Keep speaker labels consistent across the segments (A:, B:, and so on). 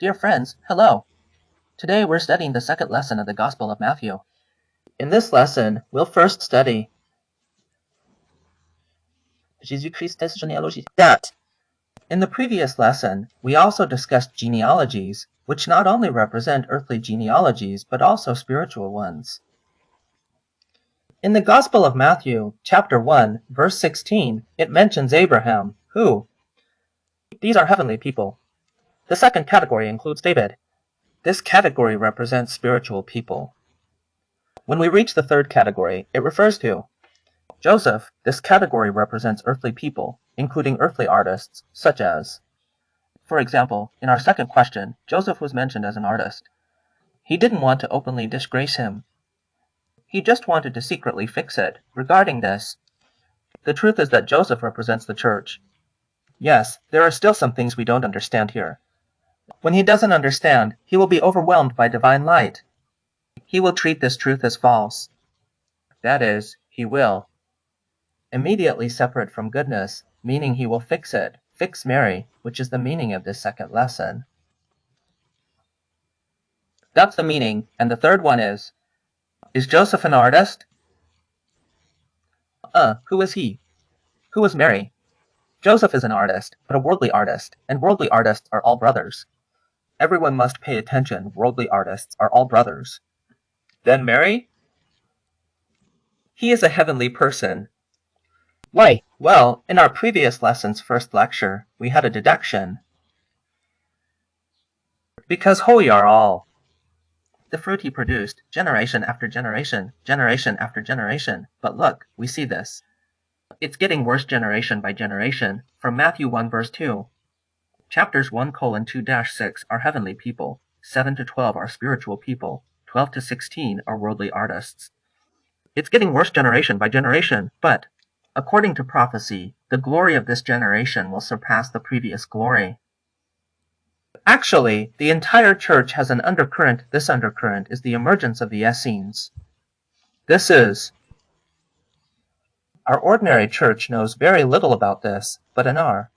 A: Dear friends, hello! Today we're studying the second lesson of the Gospel of Matthew. In this lesson, we'll first study Jésus-Christ's genealogy. In the previous lesson, we also discussed genealogies, which not only represent earthly genealogies, but also spiritual ones. In the Gospel of Matthew, chapter 1, verse 16, it mentions Abraham, who? These are heavenly people. The second category includes David. This category represents spiritual people. When we reach the third category, it refers to Joseph. This category represents earthly people, including earthly artists, such as, for example, in our second question, Joseph was mentioned as an artist. He didn't want to openly disgrace him. He just wanted to secretly fix it. Regarding this, the truth is that Joseph represents the church. Yes, there are still some things we don't understand here. When he doesn't understand, he will be overwhelmed by divine light. He will treat this truth as false. That is, he will immediately separate from goodness, meaning he will fix it, fix Mary, which is the meaning of this second lesson. That's the meaning, and the third one is Joseph an artist? Who is he? Who is Mary? Joseph is an artist, but a worldly artist, and worldly artists are all brothers. Everyone must pay attention, worldly artists are all brothers. Then Mary? He is a heavenly person. Why? Well, in our previous lesson's first lecture, we had a deduction. Because holy are all. The fruit he produced, generation after generation, generation after generation. But look, we see this. It's getting worse generation by generation, from Matthew 1 verse 2. Chapters 1:2-6 are heavenly people, 7-12 are spiritual people, 12-16 are worldly artists. It's getting worse generation by generation, but according to prophecy, the glory of this generation will surpass the previous glory. Actually, the entire church has an undercurrent. This undercurrent is the emergence of the Essenes. This is. Our ordinary church knows very little about this, but in our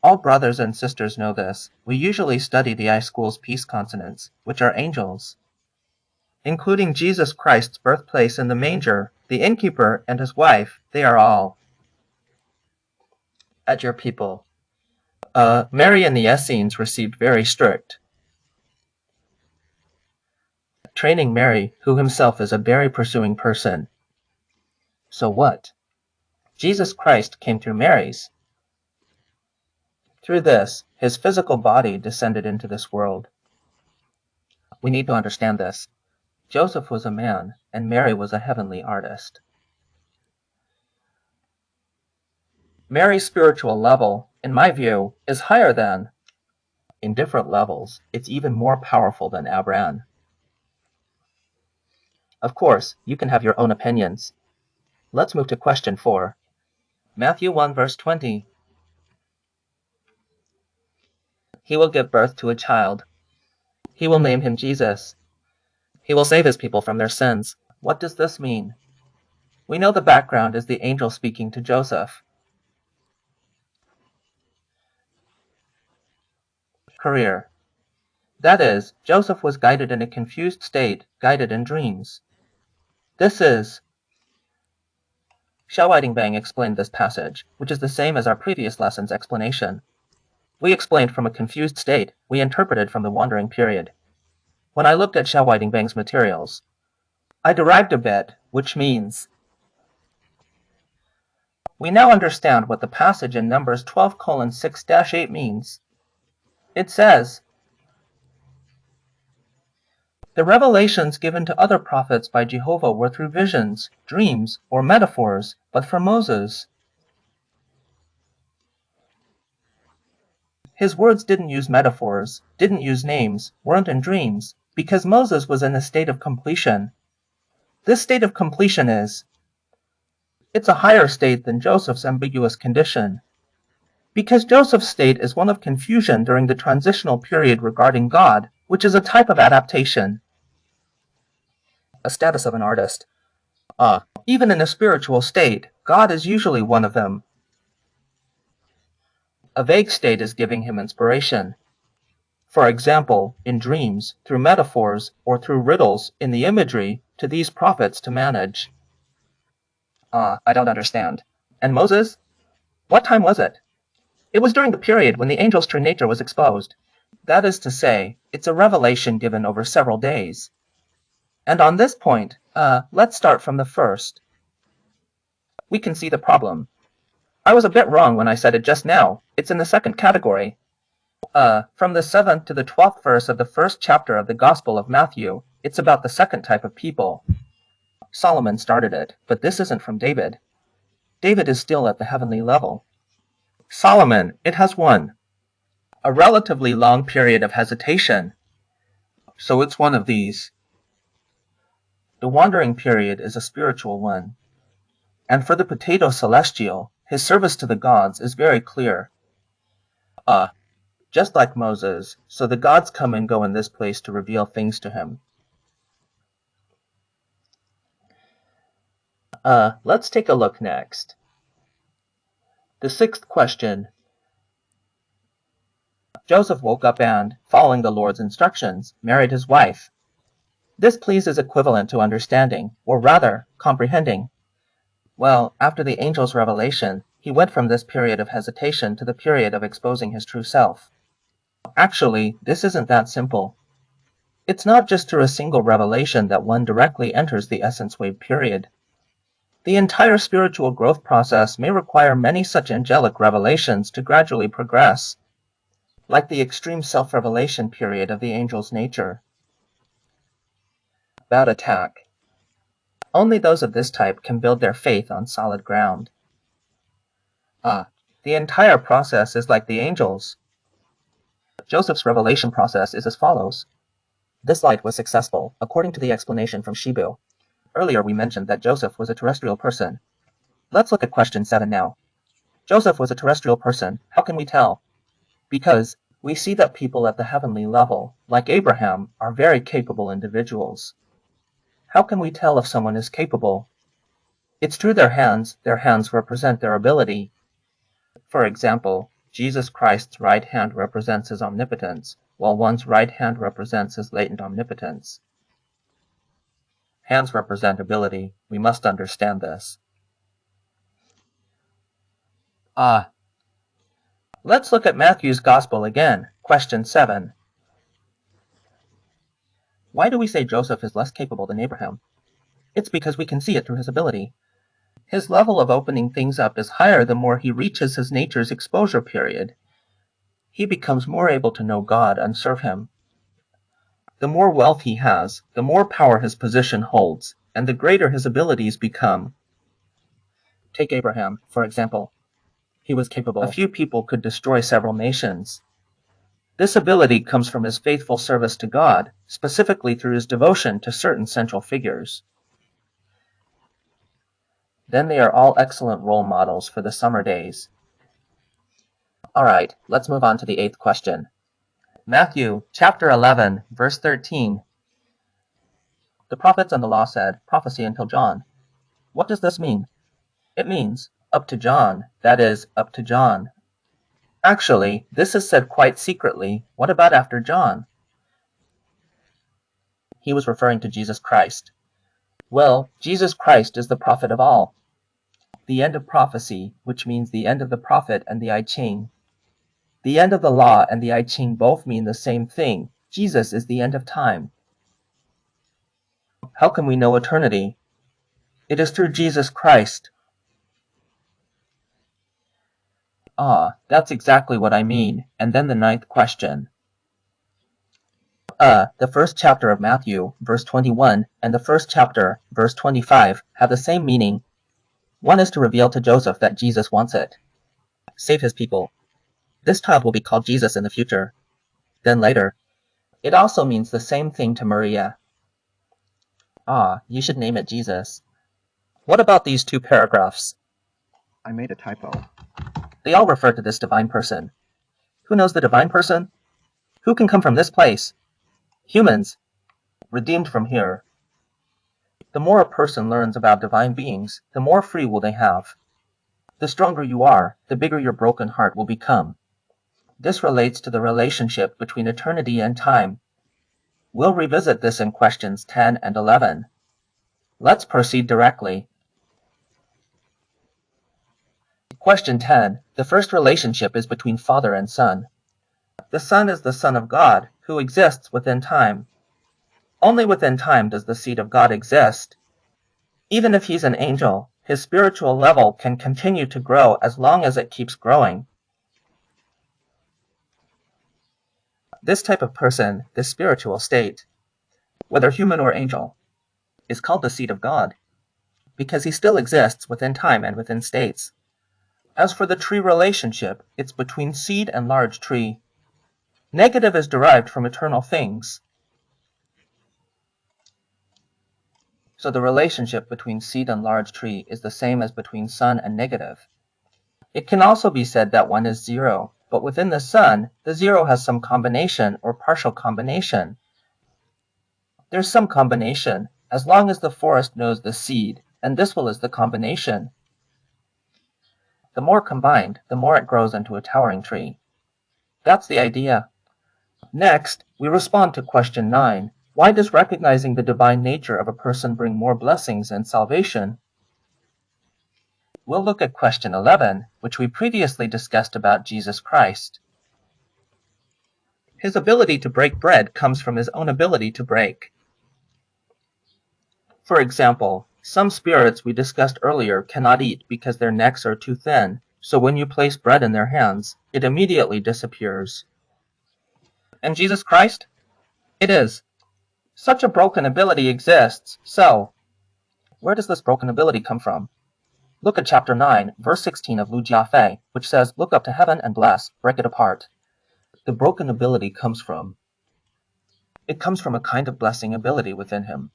A: all brothers and sisters know this. We usually study the iSchool's peace consonants, which are angels, including Jesus Christ's birthplace in the manger, the innkeeper and his wife. They are all at your people. Mary and the Essenes received very strict training. Mary, who himself is a very pursuing person. So what? Jesus Christ came through Mary's. Through this, his physical body descended into this world. We need to understand this. Joseph was a man, and Mary was a heavenly artist. Mary's spiritual level, in my view, is higher than, in different levels, it's even more powerful than Abraham. Of course, you can have your own opinions. Let's move to question 4. Matthew 1 verse 20. He will give birth to a child. He will name him Jesus. He will save his people from their sins. What does this mean? We know the background is the angel speaking to Joseph. Career. That is, Joseph was guided in a confused state, guided in dreams. This is. Xiao Weidingbang explained this passage, which is the same as our previous lesson's explanation. We explained from a confused state, we interpreted from the wandering period. When I looked at Xiao Weidingbang's materials, I derived a bit, which means. We now understand what the passage in Numbers 12:6-8 means. It says, the revelations given to other prophets by Jehovah were through visions, dreams, or metaphors, but for Moses, his words didn't use metaphors, didn't use names, weren't in dreams, because Moses was in a state of completion. This state of completion is, it's a higher state than Joseph's ambiguous condition. Because Joseph's state is one of confusion during the transitional period regarding God, which is a type of adaptation. A status of an artist. Even in a spiritual state, God is usually one of them. A vague state is giving him inspiration. For example, in dreams, through metaphors, or through riddles in the imagery to these prophets to manage. I don't understand. And Moses? What time was it? It was during the period when the angel's true nature was exposed. That is to say, it's a revelation given over several days. And on this point, let's start from the first. We can see the problem. I was a bit wrong when I said it just now. It's in the second category. From the 7th to the 12th verse of the first chapter of the Gospel of Matthew, it's about the second type of people. Solomon started it, but this isn't from David. David is still at the heavenly level. Solomon, it has won. A relatively long period of hesitation. So it's one of these. The wandering period is a spiritual one. And for the potato celestial, his service to the gods is very clear. Just like Moses, so the gods come and go in this place to reveal things to him. Let's take a look next. The sixth question. Joseph woke up and, following the Lord's instructions, married his wife. This please is equivalent to understanding, or rather, comprehending. Well, after the angel's revelation, he went from this period of hesitation to the period of exposing his true self. Actually, this isn't that simple. It's not just through a single revelation that one directly enters the essence wave period. The entire spiritual growth process may require many such angelic revelations to gradually progress, like the extreme self-revelation period of the angel's nature. Bad attack. Only those of this type can build their faith on solid ground. The entire process is like the angels. Joseph's revelation process is as follows. This light was successful, according to the explanation from Shibu. Earlier we mentioned that Joseph was a terrestrial person. Let's look at question 7 now. Joseph was a terrestrial person. How can we tell? Because we see that people at the heavenly level, like Abraham, are very capable individuals. How can we tell if someone is capable? It's through their hands represent their ability. For example, Jesus Christ's right hand represents his omnipotence, while one's right hand represents his latent omnipotence. Hands represent ability. We must understand this. Let's look at Matthew's Gospel again. Question 7. Why do we say Joseph is less capable than Abraham? It's because we can see it through his ability. His level of opening things up is higher the more he reaches his nature's exposure period. He becomes more able to know God and serve him. The more wealth he has, the more power his position holds, and the greater his abilities become. Take Abraham, for example. He was capable. A few people could destroy several nations. This ability comes from his faithful service to God, specifically through his devotion to certain central figures. Then they are all excellent role models for the summer days. Alright, let's move on to the 8th question. Matthew chapter 11, verse 13. The prophets and the law said, prophecy until John. What does this mean? It means, up to John, that is, up to John. Actually, this is said quite secretly. What about after John? He was referring to Jesus Christ. Well, Jesus Christ is the prophet of all. The end of prophecy, which means the end of the prophet and the I Ching. The end of the law and the I Ching both mean the same thing. Jesus is the end of time. How can we know eternity? It is through Jesus Christ. That's exactly what I mean. And then the 9th question. The first chapter of Matthew, verse 21, and the first chapter, verse 25, have the same meaning. One is to reveal to Joseph that Jesus wants it. Save his people. This child will be called Jesus in the future. Then later, it also means the same thing to Maria. You should name it Jesus. What about these 2 paragraphs?
B: I made a typo.
A: They all refer to this divine person. Who knows the divine person? Who can come from this place? Humans. Redeemed from here. The more a person learns about divine beings, the more free will they have. The stronger you are, the bigger your broken heart will become. This relates to the relationship between eternity and time. We'll revisit this in questions 10 and 11. Let's proceed directly. Question 10. The first relationship is between Father and Son. The Son is the Son of God, who exists within time. Only within time does the seed of God exist. Even if he's an angel, his spiritual level can continue to grow as long as it keeps growing. This type of person, this spiritual state, whether human or angel, is called the seed of God, because he still exists within time and within states. As for the tree relationship, it's between seed and large tree. Negative is derived from eternal things. So the relationship between seed and large tree is the same as between sun and negative. It can also be said that one is zero, but within the sun, the zero has some combination or partial combination. There's some combination, as long as the forest knows the seed, and this one is the combination. The more combined, the more it grows into a towering tree. That's the idea. Next, we respond to question 9. Why does recognizing the divine nature of a person bring more blessings and salvation? We'll look at question 11, which we previously discussed about Jesus Christ. His ability to break bread comes from his own ability to break. For example, some spirits we discussed earlier cannot eat because their necks are too thin, so when you place bread in their hands, it immediately disappears. And Jesus Christ? It is. Such a broken ability exists, so where does this broken ability come from? Look at chapter 9, verse 16 of Lu Jiafei, which says, "Look up to heaven and bless, break it apart." The broken ability comes from a kind of blessing ability within him.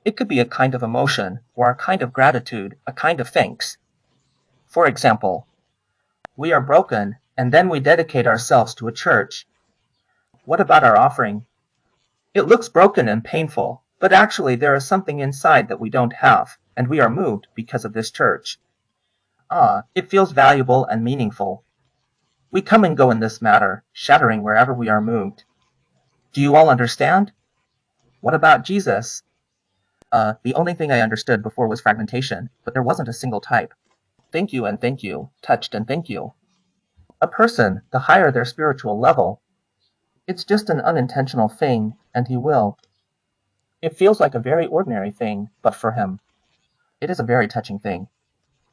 A: It could be a kind of emotion, or a kind of gratitude, a kind of thanks. For example, we are broken, and then we dedicate ourselves to a church. What about our offering? It looks broken and painful, but actually there is something inside that we don't have, and we are moved because of this church. It feels valuable and meaningful. We come and go in this matter, shattering wherever we are moved. Do you all understand? What about Jesus? The only thing I understood before was fragmentation, but there wasn't a single type. Thank you and thank you, touched and thank you. A person, the higher their spiritual level, it's just an unintentional thing, and he will. It feels like a very ordinary thing, but for him, it is a very touching thing.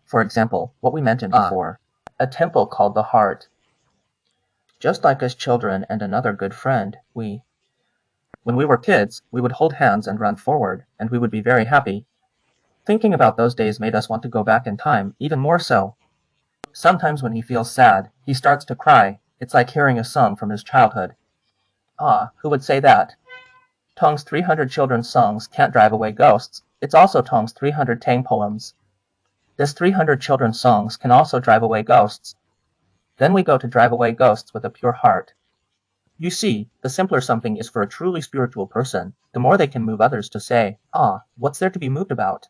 A: For example, what we mentioned before, a temple called the heart. Just like as children and another good friend, when we were kids, we would hold hands and run forward, and we would be very happy. Thinking about those days made us want to go back in time, even more so. Sometimes when he feels sad, he starts to cry. It's like hearing a song from his childhood. Who would say that? Tong's 300 children's songs can't drive away ghosts. It's also Tong's 300 Tang poems. This 300 children's songs can also drive away ghosts. Then we go to drive away ghosts with a pure heart. You see, the simpler something is for a truly spiritual person, the more they can move others to say, what's there to be moved about?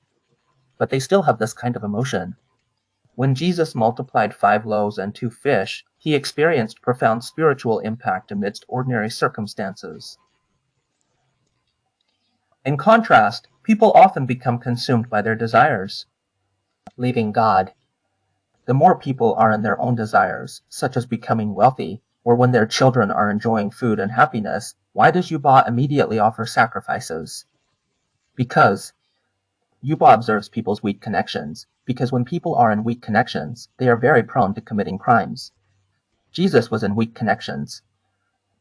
A: But they still have this kind of emotion. When Jesus multiplied 5 loaves and 2 fish, he experienced profound spiritual impact amidst ordinary circumstances. In contrast, people often become consumed by their desires, leaving God. The more people are in their own desires, such as becoming wealthy, or when their children are enjoying food and happiness, why does Yuba immediately offer sacrifices? Because Yuba observes people's weak connections, because when people are in weak connections, they are very prone to committing crimes. Jesus was in weak connections.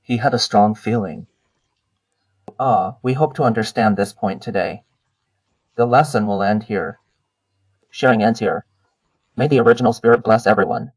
A: He had a strong feeling. We hope to understand this point today. The lesson will end here. Sharing ends here. May the original spirit bless everyone.